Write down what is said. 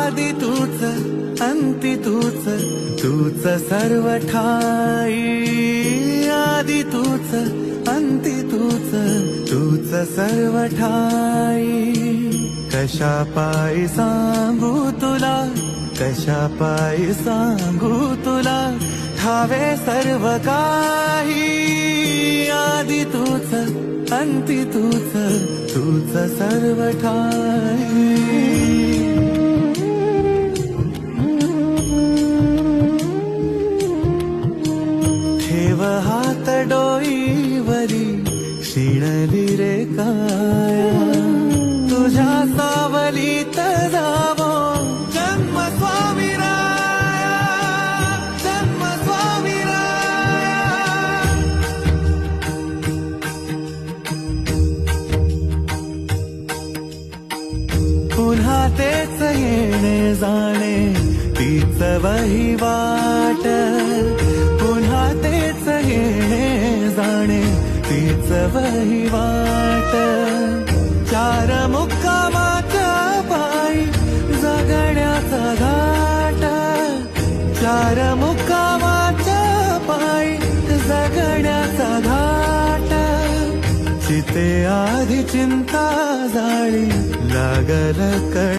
आदि तूच अंती तूच तूच सर्व ठाई आदि तूच अंती तूच तूच सर्व ठाई कशा पायी सांगू तुला कशा पायी सांगू तुला ठावे सर्व काही आदि तूच अंती तूच तूच सर्व ठाई ठेव हात डोईवरी शिणली रे काया तुझ्या सावलीत जावो जन्म स्वामीराया जन्म स्वामीराया पुन्हा तेच येणे जाणे तीच वहिवाट पुन्हा तेच येणे जाणे तीच वहिवाट चार मुक्कामाच्या पायी जगण्याचा घाट चार मुक्कामाच्या पायी जगण्याचा घाट चिते आधी चिंता जाळी लागल कळ